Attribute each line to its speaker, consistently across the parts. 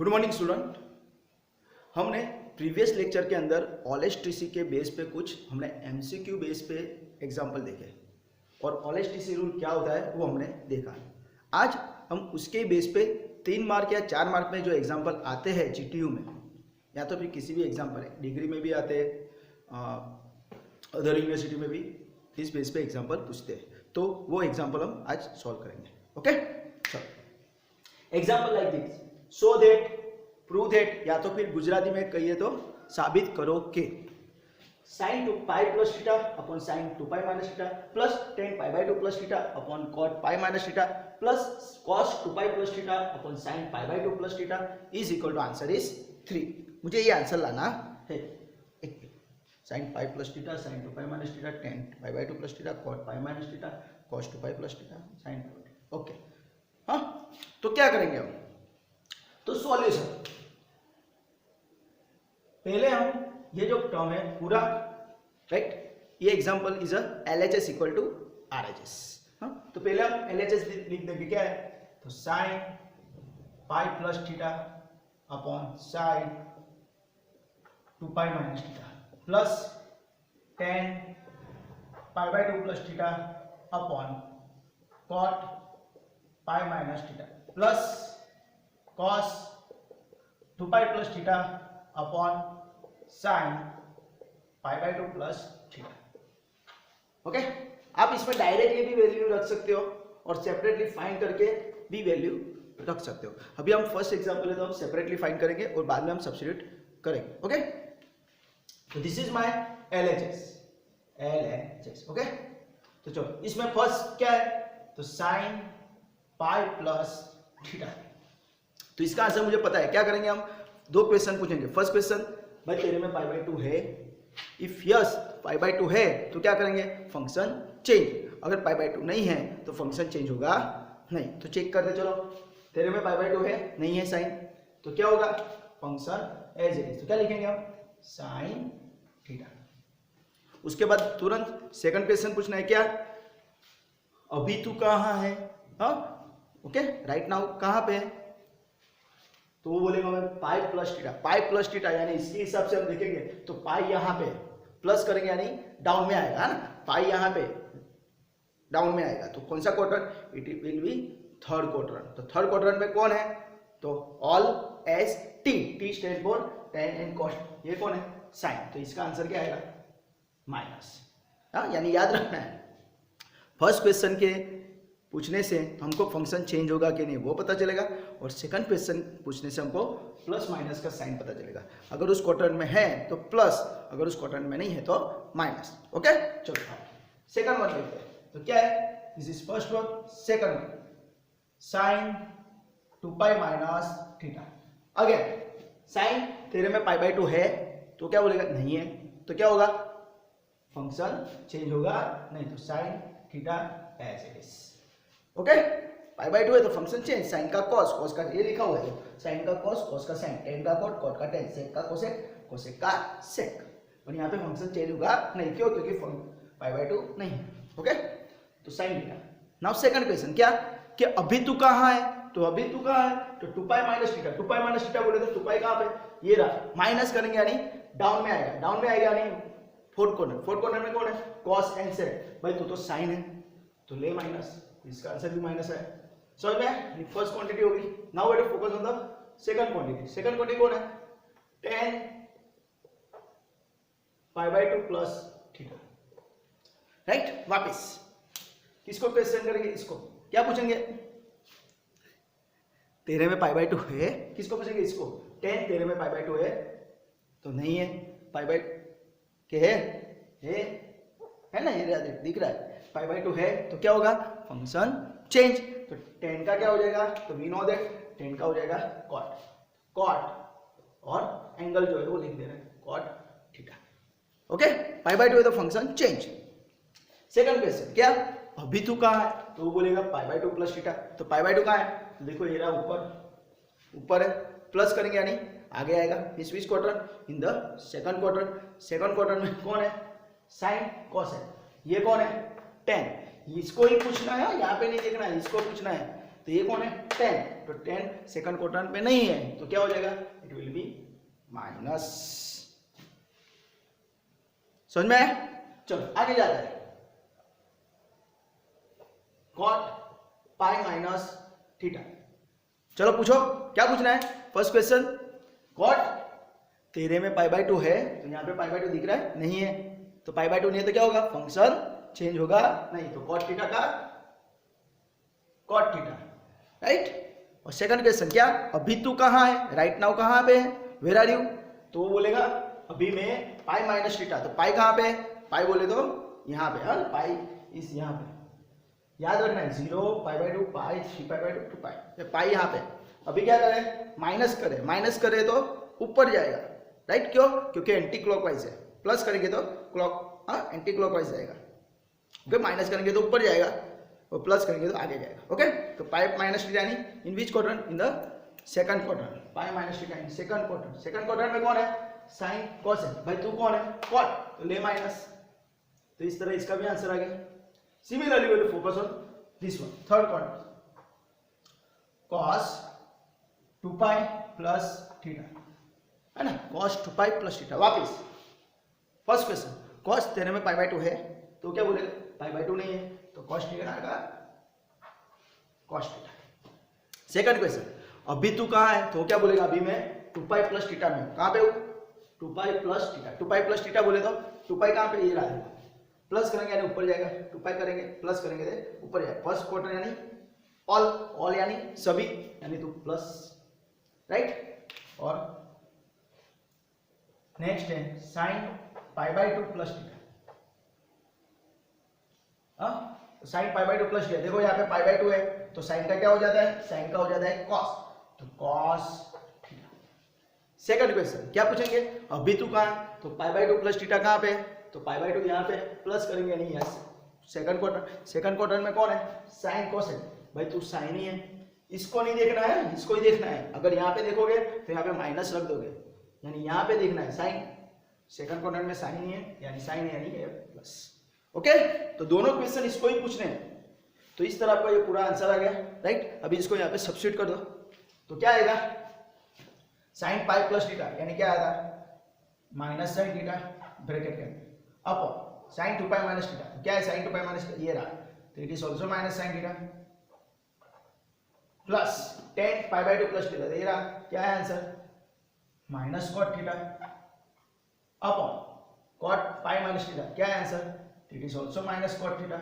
Speaker 1: Good morning student. हमने previous lecture के अंदर ऑलेस्ट्रिसी के बेस पे कुछ हमने एमसीक्यू बेस पे एग्जांपल देखे और ऑलेस्ट्रिसी रूल क्या होता है वो हमने देखा। आज हम उसके बेस पे 3 मार्क या 4 मार्क में जो एग्जांपल आते हैं जीटीयू में या तो फिर किसी भी एग्जांपल है, डिग्री में भी आते हैं, अदर यूनिवर्सिटी में भी इस बेस पे एग्जांपल पूछते हैं, तो वो एग्जांपल हम आज सॉल्व करेंगे। ओके, चलो example like this, so that, prove that, या तो फिर गुजराती में कहिए तो साबित करो कि sin 2π plus theta upon sin 2π minus theta plus tan π/2 plus theta upon cot π minus theta plus cos 2π plus theta upon sin π/2 plus theta is equal to answer is 3। मुझे ये आंसर लाना है। sin π plus theta sin 2π minus theta tan π/2 plus theta cot π minus theta cos 2π plus theta sin π/2। Okay, हाँ, तो क्या करेंगे हम? तो सॉल्यूशन, पहले हम ये जो टर्म है पूरा, राइट, ये example is a LHS equal to RHS। हाँ, तो पहले हम LHS लिख देंगे, क्या है तो sin π plus theta upon sin 2π minus theta plus tan π/2 plus theta upon cot π minus theta plus cos 2π plus theta upon sin π/2 plus theta. Okay, आप इसमें डायरेक्ट ये भी वैल्यू रख सकते हो और सेपरेटली फाइंड करके भी वैल्यू रख सकते हो। अभी हम फर्स्ट एग्जांपल है तो हम सेपरेटली फाइंड करेंगे और बाद में हम सब्स्टिट्यूट करेंगे। ओके, तो this is my LHS। Okay, तो चलो इसमें फर्स्ट क्या है तो sin π प्लस थीटा। तो इसका आंसर मुझे पता है, क्या करेंगे हम? दो क्वेश्चन पूछेंगे। फर्स्ट क्वेश्चन, भाई तेरे में π/2 है? इफ यस π/2 है तो क्या करेंगे? Function change. अगर π/2 नहीं है तो फंक्शन चेंज होगा नहीं। तो चेक करते चलो, तेरे में π/2 है, नहीं है साइन, तो क्या होगा? Function as it is. तो क्या लिखेंगे हम? Sine theta. उसके बाद तुरंत सेकंड क्वेश्चन पूछना है, क्या? अभी तू कहाँ है? हाँ, ओके, राइट नाउ कहाँ पे है? तो वो बोलेगा मैं पाई प्लस थीटा। पाई प्लस थीटा यानी इसके हिसाब से हम देखेंगे तो पाई यहाँ पे प्लस करेंगे यानी डाउन में आएगा ना, पाई यहाँ पे डाउन में आएगा। तो कौन सा quadrant? It will be third quadrant. तो थर्ड क्वाड्रेंट में कौन है? तो all S T, T stand for tan and cos। ये कौन है? साइन। तो इसका आंसर क्या आएगा? माइनस। हाँ, यानी याद रखना है, फर्स्ट क्वेश्चन के पूछने से हमको फंक्शन चेंज होगा कि नहीं वो पता चलेगा, और सेकंड क्वेश्चन पूछने से हमको प्लस माइनस का साइन पता चलेगा। अगर उस क्वाड्रेंट में है तो प्लस, अगर उस क्वाड्रेंट में नहीं है तो माइनस। ओके, चलो सेकंड वन देखते हैं। तो क्या है? This is first one. Second one, sine 2π minus theta. Again sine तेरे में π/2 है तो क्या बोलेगा? नहीं है, तो क्या होगा? फंक्शन चेंज होगा नहीं, तो sine theta as it is. Okay, π/2 है तो फंक्शन चेंज, साइन का कॉस, कॉस का ये लिखा हुआ है, साइन का कॉस, कॉस का साइन, टेन का कॉट, कॉट का टेन, सेक का कोसेक, कोसेक का सेक। और यहाँ पे फंक्शन चेंज होगा नहीं, क्यों? क्योंकि π/2 नहीं है। ओके, तो sine theta. Now second question, क्या कि अभी तू कहाँ है? तो अभी तू कहाँ है तो 2π माइनस थीटा। 2π माइनस थीटा बोले तो 2π कहाँ पे? ये रहा, माइनस करेंगे यानी डाउन में आएगा, डाउन में आएगा यानी फोर्थ कॉर्नर। फोर्थ कॉर्नर में कौन है? कॉस एंड सेक। भाई तू तो साइन है तो ले माइनस, इसका आंसर भी माइनस है। समझ में? फर्स्ट क्वांटिटी होगी। Now we focus on the second quantity. Second quantity कौन है? tan π/2 plus theta. राइट, वापस किसको क्वेश्चन करेंगे? इसको। क्या पूछेंगे? तेरे में π/2 है, किसको पूछेंगे? इसको। tan तेरे में π/2 है तो नहीं है, π/2 के है ना, ये दिख रहा है π/2 है तो क्या होगा? Function change. तो tan का क्या हो जाएगा? तो वी नो दैट tan का हो जाएगा cot। cot और एंगल जो है वो लिख दे रहे हैं, cot थीटा। ओके, π/2 है तो फंक्शन चेंज। सेकंड क्वेश्चन, क्या अभी तू कहाँ है? तो वो बोलेगा π/2 प्लस थीटा। तो π/2 कहाँ है? तो देखो ये रहा ऊपर है, प्लस करेंगे यानी आगे आएगा। इस विच quadrant? In the second quadrant. Second quadrant में कौन है? साइन कॉस है। ये कौन है? tan। इसको ही पूछना है, यहाँ पे नहीं देखना है, इसको पूछना है। तो तो ये कौन है 10, तो 10 सेकंड क्वाड्रेंट में नहीं है तो क्या हो जाएगा, इट विल बी माइनस। समझ में आया? चलो आगे जाते हैं। Cot pi minus theta. चलो पूछो क्या पूछना है। फर्स्ट क्वेश्चन, कॉट तेरे में पाई बाय 2 है तो यहाँ पे पाई बाय 2 दिख रहा है, नहीं है तो पाई बाय 2 नहीं है तो क्या होगा, फंक्शन चेंज होगा नहीं, तो कॉट थीटा का कॉट थीटा, राइट। और सेकंड क्वेश्चन क्या, अभी तू कहाँ है, राइट नाउ कहाँ पे है, वेयर आर यू, तो वो बोलेगा अभी में पाई माइनस थीटा, तो पाई कहाँ पे है, पाई बोले तो यहाँ पे, हाँ पाई इस यहाँ पे, याद रखना है 0 पाई बाय 2 पाई 3 पाई बाय 2 पाई, पाई यहाँ पे। अभी क्या करें, माइनस करें तो ऊपर जाएगा, राइट, क्यों, क्योंकि एंटी क्लॉकवाइज है, प्लस करेंगे तो क्लॉक, हाँ एंटी क्लॉकवाइज जाएगा, ओके, माइनस करेंगे तो ऊपर जाएगा और प्लस करेंगे तो आगे जाएगा, ओके। तो पाई माइनस थीटा यानी in which quadrant, in the second quadrant, pi minus theta in second quadrant, second quadrant में कौन है, साइन कॉस है, भाई तू कौन है, कॉट, तो ले माइनस, तो इस तरह इसका भी आंसर आ गया। Similarly we will focus on this one, third quadrant, cos 2 pi plus theta, है ना, cos 2 पाई प्लस थीटा। वापिस फर्स्ट क्वेश्चन, cos तेरे में पाई बाय 2 है तो क्या बोलेगा, पाई बाय 2 नहीं है तो cos थीटा आएगा, cos थीटा। सेकंड क्वेश्चन, अभी तू कहाँ है तो क्या बोलेगा, अभी मैं 2 पाई प्लस थीटा में, कहाँ पे हूँ, 2 pi plus theta, 2 pi plus theta बोले तो 2 पाई कहाँ पे, ये रहा, प्लस करेंगे यानी ऊपर जाएगा, 2 पाई करेंगे प्लस करेंगे तो ऊपर जाएगा, फर्स्ट क्वार्टर यानी ऑल यानी सभी, यानी तो प्लस, राइट। और नेक्स्ट है sign pi by 2 plus theta, sign pi by 2 plus theta, देखो यहाँ पे पाई बाय 2 है तो साइन का क्या हो जाता है, साइन का हो जाता है कॉस, तो कॉस थीटा। सेकंड क्वेश्चन क्या पूछेंगे, अभी तू कहाँ, तो पाई बाय 2 प्लस थीटा कहाँ पे, तो पाई बाय 2 यहाँ पे, प्लस करेंगे नहीं, यस सेकंड क्वार्टर में कौन है, साइन कॉस है, भाई तू साइन ही है, इसको नहीं देखना है, इसको ही देखना है, अगर यहाँ पे देखोगे तो यहाँ पे माइनस रख दोगे, यानी यहाँ पे देखना है साइन, सेकंड क्वाड्रेंट में साइन ही है यानी साइन है यानी प्लस, ओके। तो दोनों क्वेश्चन इसको ही पूछने हैं, तो इस तरह आपका ये पूरा आंसर आ गया, राइट। अभी इसको यहाँ पे सब्स्टिट्यूट कर दो तो क्या आएगा, साइन पाई प्लस थीटा यानी क्या आएगा, माइनस साइन थीटा ब्रैकेट के अंदर अपॉन साइन 2 पाई माइनस थीटा, तो क्या है साइन 2 पाई माइनस, ये रहा, तो it is also minus sine theta plus 10 pi by 2 plus theta, ये रहा, क्या है answer, minus cot theta upon cot pi minus theta, क्या है answer, it is also minus cot theta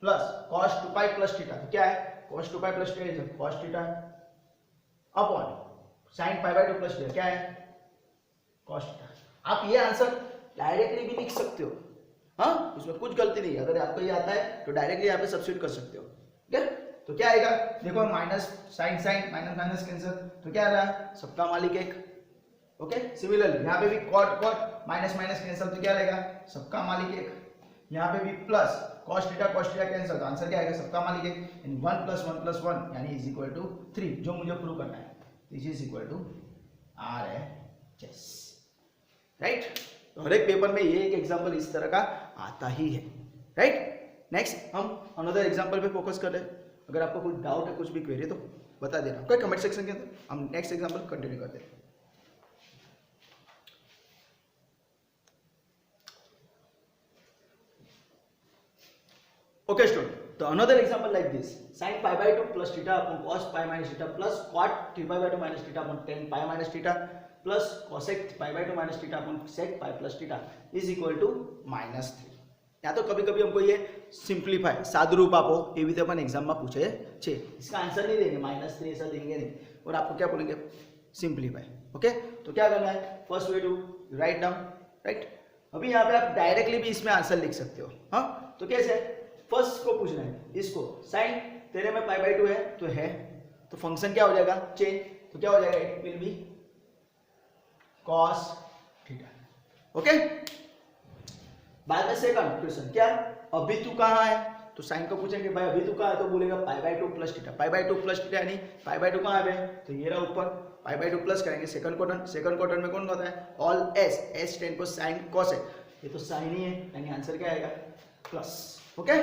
Speaker 1: plus cos 2 pi plus theta, तो क्या है cos 2 pi plus theta is cos theta upon sine pi by 2 plus theta, क्या है cos theta. आप ये answer directly भी लिख सकते हो, हाँ उसमें कुछ गलती नहीं है, अगर आपको ये आता है तो डायरेक्टली यहाँ पे सब्स्टिट्यूट कर सकते हो, ठीक है। तो क्या आएगा, देखो minus sine sine minus minus cancel, तो क्या आ रहा है, सबका मालिक एक, ओके। सिमिलरली यहाँ पे भी cot cot minus minus cancel, तो क्या रहेगा, सबका मालिक एक, यहाँ पे भी प्लस cos थीटा कैंसिल, तो आंसर क्या आएगा, सबका मालिक एक, यानी 1 + 1 यानी इज इक्वल टू 3, जो मुझे प्रूव करना है, this is equal to RHS, right. तो हर एक पेपर में ये एक एग्जांपल इस तरह का आता ही है, राइट। नेक्स्ट हम अनदर एग्जांपल पे फोकस कर रहे हैं, अगर आपको कोई डाउट है, कुछ भी क्वेरी तो बता देना, कोई कमेंट सेक्शन के अंदर, हम नेक्स्ट एग्जांपल कंटिन्यू करते हैं। Okay student, so another example like this, sin pi by 2 plus theta upon cos pi minus theta plus cot 3 pi by 2 minus theta upon tan pi minus theta plus cosec pi by 2 minus theta upon sec pi plus theta is equal to -3। या तो कभी कभी हमको ये simplify सादरूप आपो ये भी तो अपन एग्जाम में पूछे छे, इसका आंसर नहीं देंगे, -3 ऐसा देंगे नहीं, और आपको क्या बोलेंगे, सिंप्लीफाई, ओके। तो क्या करना है, first way to write down, right. अभी यहाँ पे आप डायरेक्टली भी इसमें आंसर लिख सकते हो, हाँ तो कैसे, फर्स्ट को पूछना है, इसको साइन तेरे में पाई बाय 2 है तो है, तो फंक्शन क्या हो जाएगा, चेंज, तो क्या हो जाएगा, it will be cos theta, okay. बाद में सेकंड क्वेश्चन क्या, अभी तू कहाँ है, तो साइन को पूछेंगे भाई अभी तू कहाँ है, तो बोलेगा पाई by 2 plus theta, pi by 2 plus theta यानी पाई बाय 2 कहाँ पे, तो ये रहा ऊपर, पाई बाय 2 प्लस करेंगे सेकंड क्वाड्रेंट में कौन होता है, ऑल एस टेन को साइन कॉस है, ये तो साइन ही है यानी आंसर क्या आएगा, प्लस, ओके।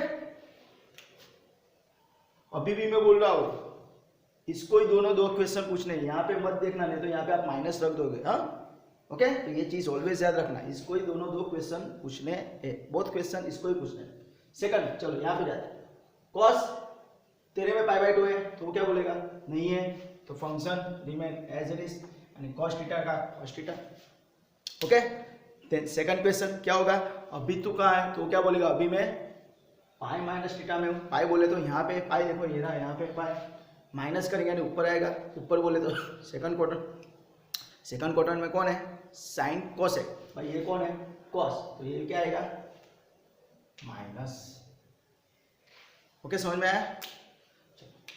Speaker 1: अभी भी मैं बोल रहा हूँ, इसको ही दोनों दो क्वेश्चन पूछने, यहाँ पे मत देखना, नहीं तो यहाँ पे आप माइनस रख दोगे। हाँ ओके, तो ये चीज ऑलवेज याद रखना, इसको ही दोनों दो क्वेश्चन पूछने हैं, बोथ क्वेश्चन इसको ही पूछने हैं। सेकंड, चलो यहाँ पे जाते हैं। कॉस तेरे में π/2 है तो वो क्या बोलेगा, नहीं है, तो function remain as it is, यानी cos थीटा का cos theta. Okay, then second question क्या होगा, अभी तू कहाँ है, तो क्या बोलेगा, अभी मैं पाई माइनस थीटा में हूँ। पाई बोले तो यहाँ पे पाई, देखो ये रहा, यहाँ पे पाई माइनस करेंगे यानी ऊपर आएगा, ऊपर बोले तो सेकंड क्वाड्रेंट में कौन है, साइन कोसेक, भाई ये कौन है, कॉस, तो ये क्या आएगा माइनस। ओके, समझ में आया।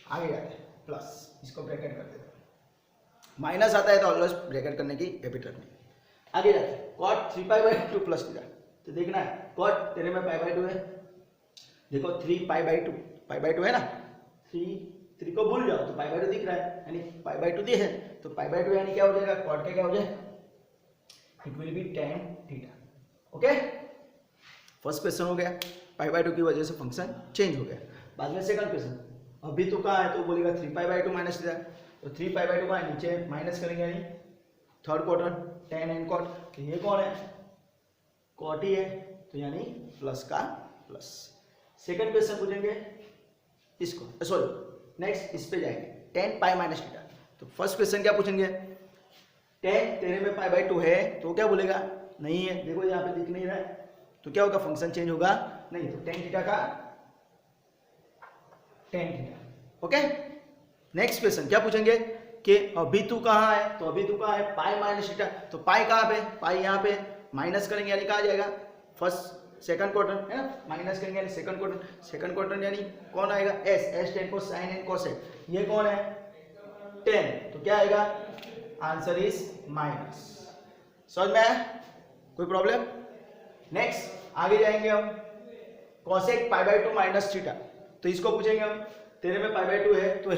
Speaker 1: आगे जाते हैं, प्लस, इसको ब्रैकेट कर देते हैं, माइनस आता है तो ऑलवेज ब्रैकेट करने की हैबिट रखनी। आगे जाते हैं, cot 3π/2 प्लस थीटा, तो देखना है cot तेरे में π/2 है, देखो 3π/2 है ना, 3 को भूल जाओ तो π/2 दिख रहा है, यानी π/2 दी है तो π/2 यानी क्या हो जाएगा, cot का क्या हो जाएगा, it will be tan theta. Okay, first question हो गया, π/2 की वजह से फंक्शन चेंज हो गया। बाद में सेकंड क्वेश्चन, अभी तो कहाँ है, तो बोलेगा 3π/2 माइनस थीटा, तो 3π/2 का नीचे माइनस करेंगे यानी third quadrant tan and cot, तो ये कौन है, cot ही है, तो यानी प्लस का प्लस। सेकंड क्वेश्चन पूछेंगे इसको, सॉरी नेक्स्ट इस पे जाएंगे, tan पाई माइनस थीटा। तो फर्स्ट क्वेश्चन क्या पूछेंगे, tan तेरे में π/2 है तो क्या बोलेगा, नहीं है, देखो यहाँ पे दिख नहीं रहा है, तो क्या होगा, फंक्शन चेंज होगा नहीं, तो tan थीटा का tan theta. Okay, next question क्या पूछेंगे कि अभी तू कहाँ है, तो अभी तू कहाँ है, पाई माइनस थीटा, तो पाई कहाँ पे, पाई यहाँ पे, माइनस करेंगे यानी कहाँ जाएगा, फर्स्ट सेकंड क्वाड्रेंट है ना, माइनस करेंगे यानी सेकंड क्वाड्रेंट यानी कौन आएगा, एस टेन को साइन एंड कोसेक, ये कौन है 10, तो क्या आएगा, आंसर इज माइनस। समझ में आया, कोई प्रॉब्लम। नेक्स्ट आगे जाएंगे हम, कोसेक π/2 माइनस थीटा, तो इसको पूछेंगे हम, तेरे में π/2 है तो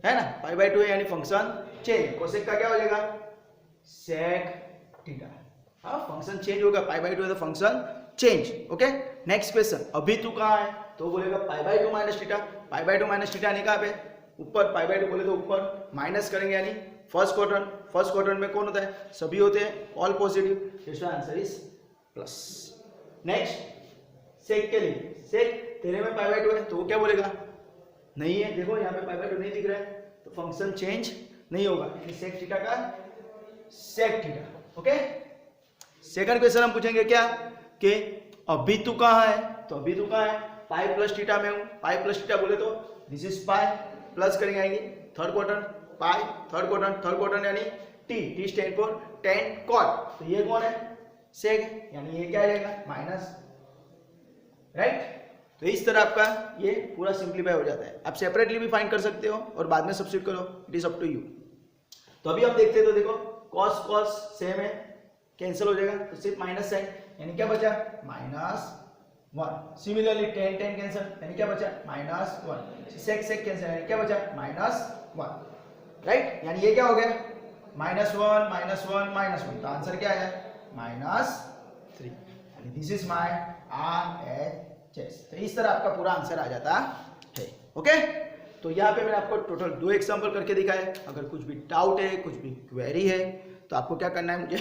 Speaker 1: है ना, π/2 है यानी फंक्शन चेंज, कोसेक का क्या हो जाएगा, सेक थीटा। हाँ, फंक्शन चेंज होगा, π/2 है तो function change. Okay, next question, अभी तू कहाँ है, तो बोलेगा π/2 माइनस थीटा, π/2 माइनस थीटा यानी कहाँ पे, ऊपर, π/2 बोले तो ऊपर, माइनस करेंगे यानी फर्स्ट क्वाड्रेंट में कौन होता है, सभी होते हैं ऑल पॉजिटिव, इसका आंसर इज प्लस। नेक्स्ट सेक के लिए, सेक तेरे में π/2 है तो वो क्या बोलेगा, नहीं है, देखो यहाँ पे π/2 नहीं दिख रहा है, तो फंक्शन चेंज नहीं होगा, सेक थीटा का sec theta. Okay, second question हम पूछेंगे क्या कि अभी तू कहाँ है, तो अभी तू कहाँ है, पाई प्लस थीटा में हूँ, पाई प्लस थीटा बोले तो दिस इज पाई, प्लस करेंगे आएंगे थर्ड क्वाड्रेंट, पाई थर्ड क्वाड्रेंट यानी T stand for tan cot, तो ये कौन है, सेक, यानी ये क्या आ जाएगा माइनस, राइट। तो इस तरह आपका ये पूरा सिंप्लीफाई हो जाता है, आप सेपरेटली भी फाइंड कर सकते हो और बाद में सब्स्टिट्यूट करो, it is up to you. तो अभी हम देखते हैं, तो देखो cos सेम है, कैंसिल हो जाएगा, तो सिर्फ माइनस साइन, यानी क्या बचा -1। सिमिलरली tan कैंसिल, यानी क्या बचा -1। सेक कैंसिल, यानी क्या बचा -1, राइट। यानी ये क्या हो गया -1, तो आंसर क्या है -3, यानी दिस इज माय RHS। तो इस तरह आपका पूरा आंसर आ जाता है। ओके, तो यहाँ पे मैंने आपको टोटल 2 एग्जांपल करके दिखाया। अगर कुछ भी डाउट है, कुछ भी क्वेरी है, तो आपको क्या करना है, मुझे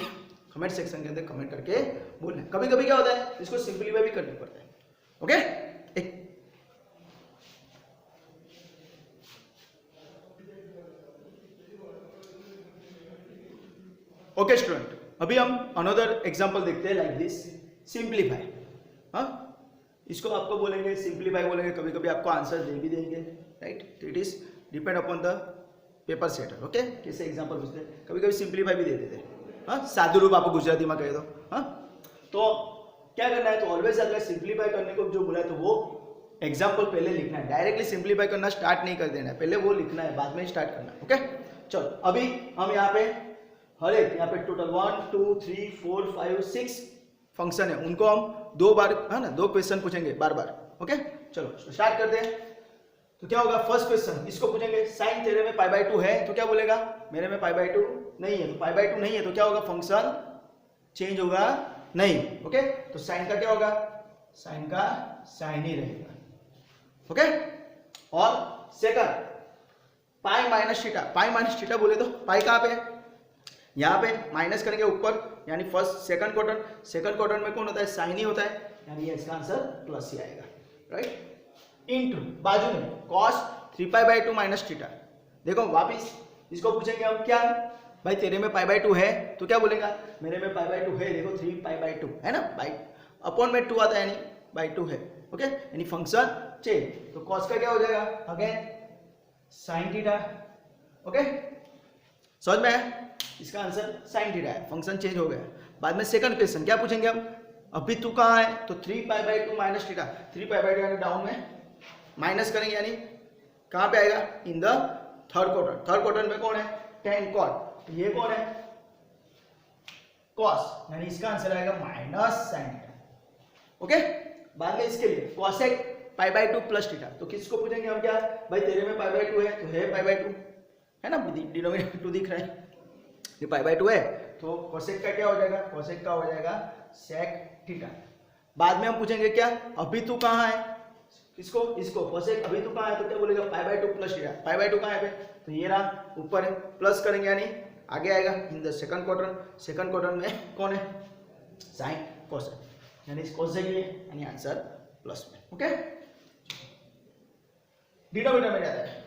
Speaker 1: कमेंट सेक्शन के अंदर कमेंट करके बोलना है। कभी कभी क्या होता है, इसको सिंपलीफाई भी करना पड़ता है। ओके, ओके स्टूडेंट, अभी हम अनदर एग्जांपल देखते हैं, लाइक दिस सिंपलीफाई। हाँ, इसको आपको बोलेंगे सिंपलीफाई बोलेंगे, कभी कभी आपको आंसर दे भी देंगे, राइट। तो it is depend upon the paper setter. Okay, कैसे एग्जांपल पूछते हैं, कभी कभी सिंपलीफाई भी दे देते हैं। हाँ, सादु रूप आपको गुजराती में कहे दो। हाँ, तो क्या करना है, तो ऑलवेज अगर सिंपलीफाई करने को जो बोला है तो वो एग्जाम्पल पहले लिखना है, डायरेक्टली सिंपलीफाई करना स्टार्ट नहीं कर देना है, पहले वो लिखना है, बाद में स्टार्ट करना है। ओके, चलो अभी हम यहाँ पे हर एक, यहाँ पे टोटल 1 2 3 4 5 6 फंक्शन है, उनको हम 2 बार, है ना, 2 क्वेश्चन पूछेंगे बार बार। ओके, चलो स्टार्ट करते हैं। तो क्या होगा, फर्स्ट क्वेश्चन, इसको पूछेंगे साइन तेरे में π/2 है, तो क्या बोलेगा, मेरे में π/2 नहीं है, तो π/2 नहीं है तो क्या होगा, फंक्शन चेंज होगा नहीं। ओके, तो साइन का क्या होगा, साइन का साइन ही रहेगा। ओके, और सेकंड पाई माइनस थीटा, पाई माइनस थीटा बोले तो पाई कहाँ पे है, यहाँ पे माइनस करेंगे ऊपर, यानी first second quadrant, second quadrant में कौन होता है, साइन ही होता है, यानी ये इसका आंसर प्लस ही आएगा, राइट। इनटू बाजू में cos 3π/2 माइनस थीटा, देखो वापिस इसको पूछेंगे हम क्या, भाई तेरे में π/2 है तो क्या बोलेगा, मेरे में π/2 है, देखो 3π/2 है ना, बाई अपॉन में 2 आता है यानी /2 है, ओके, यानी फंक्शन चेंज, तो cos का क्या हो जाएगा, अगेन sin थीटा, ओके, समझ में आया, इसका आंसर sin थीटा है, फंक्शन चेंज हो गया। बाद में सेकंड क्वेश्चन क्या पूछेंगे हम, अभी तू कहाँ है, तो 3π/2 माइनस थीटा, 3π/2 यानी डाउन में माइनस करेंगे, यानी कहाँ पे आएगा, in the third quadrant, third quadrant में कौन है, tan cot, तो ये कौन है, cos, यानी इसका आंसर आएगा माइनस sin थीटा, ओके। बाद में इसके लिए cosec π/2 प्लस थीटा, तो किसको पूछेंगे हम क्या, भाई तेरे में π/2 है तो है π/2 है ना, डिनोमिनेटर 2 दिख रहा है, ये π/2 है, तो cosec का क्या हो जाएगा, cosec का हो जाएगा sec थीटा। बाद में हम पूछेंगे क्या, अभी तू कहाँ है, इसको इसको cosec अभी तू कहाँ है, तो क्या बोलेगा π/2 प्लस थीटा, π/2 कहाँ है, तो ये रहा ऊपर है, प्लस करेंगे यानी आगे आएगा इन the second quadrant, second quadrant में कौन है, sin cosec, यानी इस cosec ये यानी आंसर प्लस में, ओके। डिनोमिनेटर में जाता है,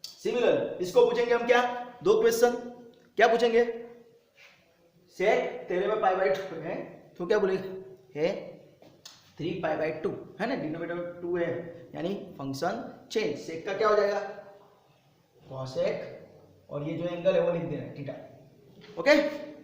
Speaker 1: सिमिलर इसको पूछेंगे हम क्या, दो क्वेश्चन क्या पूछेंगे, सेक तेरे में π/2 है तो क्या बोलेगा, है 3π/2 है ना, डिनोमिनेटर 2 है, यानी फंक्शन चेंज, सेक का क्या हो जाएगा cosec, और ये जो एंगल है वो लिख देना है थीटा, ओके।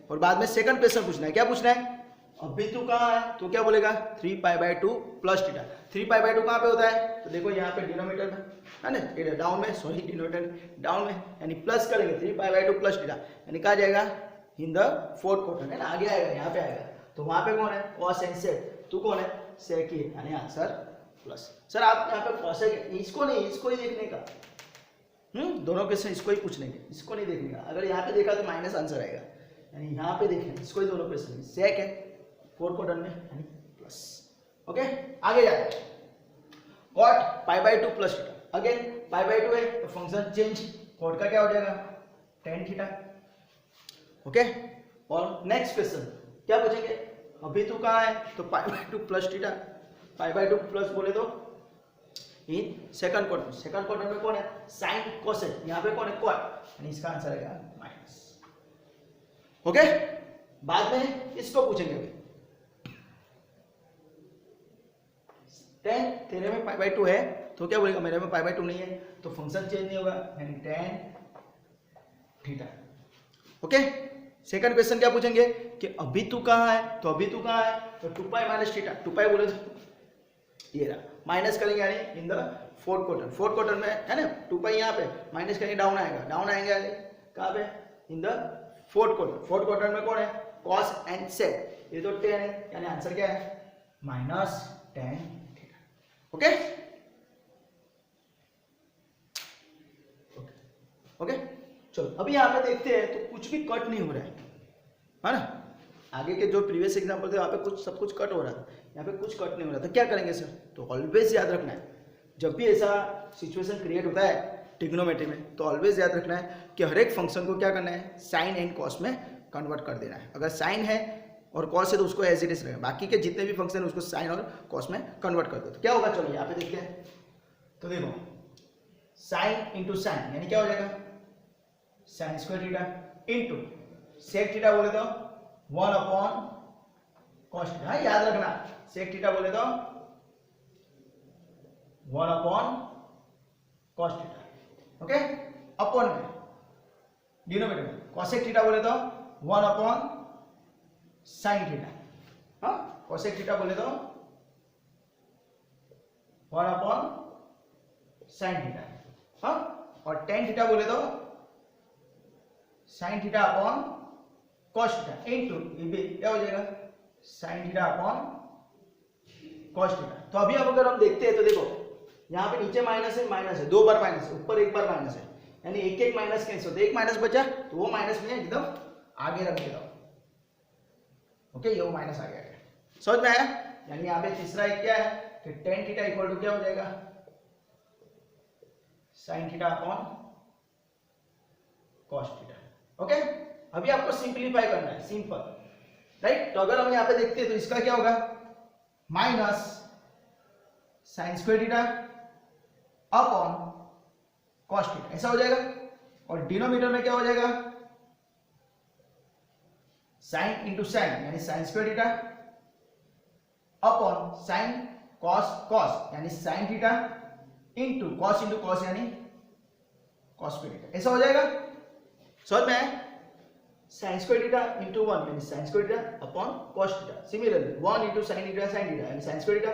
Speaker 1: और बाद में सेकंड क्वेश्चन पूछना है, क्या पूछना है, अभी तू कहाँ है, तो क्या बोलेगा 3π/2 प्लस थीटा, 3π/2 कहाँ पे होता है, तो देखो यहाँ पे डिनोमिनेटर में है ना, ये डाउन में, सॉरी डिनोमिनेटर डाउन में, यानी प्लस करेंगे 3π/2 प्लस थीटा, यानी कहाँ जाएगा इन द फोर्थ क्वाड्रेंट है ना, आगे आएगा यहाँ पे आएगा, तो वहां पे कौन है cos एंड sec, तू कौन है sec ही, यानी आंसर प्लस। सर आप यहाँ पे cosec इसको नहीं, इसको ही देखने का, दोनों क्वेश्चन इसको ही पूछने के, इसको नहीं देखने का, अगर यहाँ पे देखा तो माइनस आंसर आएगा, यानी यहाँ पे देखें इसको ही, दोनों क्वेश्चन sec है फोर्थ क्वाड्रेंट में यानी प्लस, ओके। आगे जाते हैं, cot π/2 प्लस थीटा, अगेन π/2 है तो फंक्शन चेंज, cot का क्या हो जाएगा tan थीटा, ओके। और नेक्स्ट क्वेश्चन क्या पूछेंगे, अभी तू कहाँ है, तो π/2 प्लस थीटा, π/2 प्लस बोले तो इन सेकंड क्वाड्रेंट, सेकंड क्वाड्रेंट में कौन है sin cosec, यहाँ पे कौन है cot, यानी इसका आंसर आएगा माइनस, ओके। बाद में इसको पूछेंगे अभी, tan तेरे में π/2 है तो क्या बोलेगा, मेरे में π/2 नहीं है, तो फंक्शन चेंज नहीं होगा, यानी tan theta, okay. Second question क्या पूछेंगे कि अभी तू कहाँ है, तो अभी तू कहाँ है, तो 2π माइनस थीटा, 2π बोले तो ये रहा, माइनस करेंगे यानी in the fourth quadrant, fourth quadrant में है ना 2π यहाँ पे माइनस करेंगे, डाउन आएगा, डाउन आएंगे यानी कहाँ पे, in the fourth quadrant, fourth quadrant में कौन है cos एंड sec, ये तो tan है, यानी आंसर क्या है minus tan theta, okay okay. चलो अभी यहाँ पे देखते हैं, तो कुछ भी कट नहीं हो रहा है ना, आगे के जो प्रीवियस एग्जांपल थे वहाँ पे कुछ सब कुछ कट हो रहा था, यहाँ पे कुछ कट नहीं हो रहा था, क्या करेंगे सर, तो ऑलवेज याद रखना है, जब भी ऐसा सिचुएशन क्रिएट होता है ट्रिग्नोमेट्री में, तो ऑलवेज याद रखना है कि हर एक फंक्शन को क्या करना है, साइन एंड कॉस में कन्वर्ट कर देना है, अगर साइन है और कॉस है तो उसको एज इट इज रखें, बाकी के जितने भी फंक्शन है उसको साइन और कॉस में कन्वर्ट कर दो, तो क्या होगा, चलो यहाँ पे देखते हैं, तो देखो साइन इंटू साइन यानी क्या हो जाएगा sine square theta into sec theta बोले तो 1 अपॉन कॉस थीटा, याद रखना सेक थीटा बोले तो 1 upon cos theta, okay. Upon में डिनोमिनेटर में कॉसेक थीटा बोले तो 1 अपॉन साइन थीटा, हाँ कॉसेक थीटा बोले तो 1 अपॉन साइन थीटा, हाँ, और टेन थीटा बोले तो sine theta upon cos theta into ये भी क्या हो जाएगा sine theta upon cos theta. तो अभी अब अगर हम देखते हैं तो देखो यहाँ पे नीचे माइनस है, दो बार माइनस है, ऊपर एक बार माइनस है, यानी एक एक माइनस कैंसिल होता है, एक माइनस बचा तो वो माइनस में एकदम आगे रख देगा, ओके, ये वो माइनस आ गया, समझ में आया। यानी यहाँ पे तीसरा एक क्या है कि टेन थीटा इक्वल टू क्या हो जाएगा sine theta upon cos theta. Okay, अभी आपको सिंपलीफाई करना है, सिंपल, राइट। तो अगर हम यहाँ पे देखते हैं तो इसका क्या होगा, minus sign square theta upon cos theta, ऐसा हो जाएगा। और डिनोमिनेटर में क्या हो जाएगा, साइन इंटू साइन यानी sine square theta upon sign cos cos यानी साइन थीटा इंटू कॉस यानी कॉस स्क्वायर थीटा, ऐसा हो जाएगा। समझ में आया, साइन स्क्वायर थीटा इंटू 1 यानी sine square theta upon cos theta. Similarly 1 into sine theta यानी साइन स्क्वायर थीटा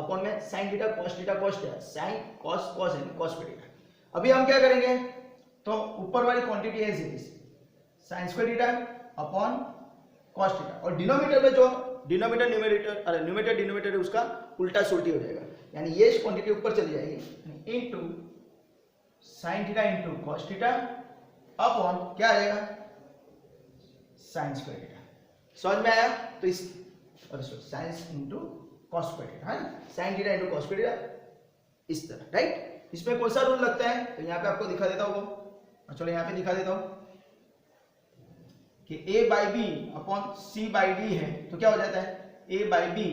Speaker 1: अपॉन में sine theta cos theta sine cos cos यानी कॉस स्क्वायर थीटा। अभी हम क्या करेंगे, तो ऊपर वाली quantity as it is sine square theta upon cos theta, और डिनोमिनेटर में जो न्यूमरेटर डिनोमिनेटर उसका उल्टा सुल्टी हो जाएगा, यानी ये क्वांटिटी ऊपर चली जाएगी into sine theta into cos theta upon क्या आ जाएगा, साइन स्क्वायर थीटा। समझ में आया, तो इस sine into cos square theta है, sine theta into cos square theta इस तरह, राइट। इसमें कौन सा रूल लगता है, तो यहाँ पे आपको दिखा देता हूँ, चलो यहाँ पे दिखा देता हूँ कि a by b upon c by d है, तो क्या हो जाता है a बाई बी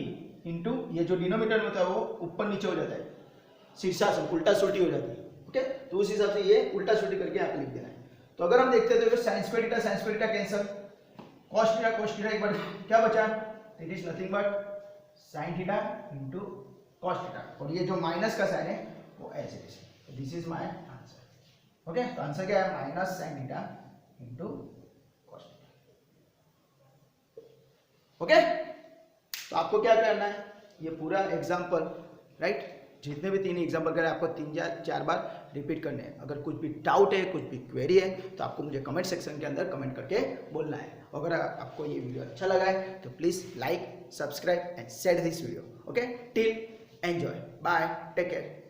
Speaker 1: इंटू ये जो डिनोमिनेटर में होता है वो ऊपर नीचे हो जाता है, शीर्षासन उल्टा सुल्टी हो जाती है। ओके, तो उस हिसाब से ये उल्टा सुल्टी करके यहाँ पे लिख देना है। तो अगर हम देखते हैं तो sine square theta cancel, cos theta एक बार क्या बचा, it is nothing but sine theta into cos theta, और ये जो माइनस का साइन है वो as it is. This is my answer. Okay, तो आंसर क्या है, minus sine theta into cos theta. Okay, तो आपको क्या करना है, ये पूरा एग्जाम्पल, राइट, जितने भी 3 एग्जाम्पल करें आपको 3 या 4 बार रिपीट करने हैं। अगर कुछ भी डाउट है, कुछ भी क्वेरी है, तो आपको मुझे कमेंट सेक्शन के अंदर कमेंट करके बोलना है। अगर आपको ये वीडियो अच्छा लगा है तो please like, subscribe and share this video. Okay, till enjoy, bye, take care.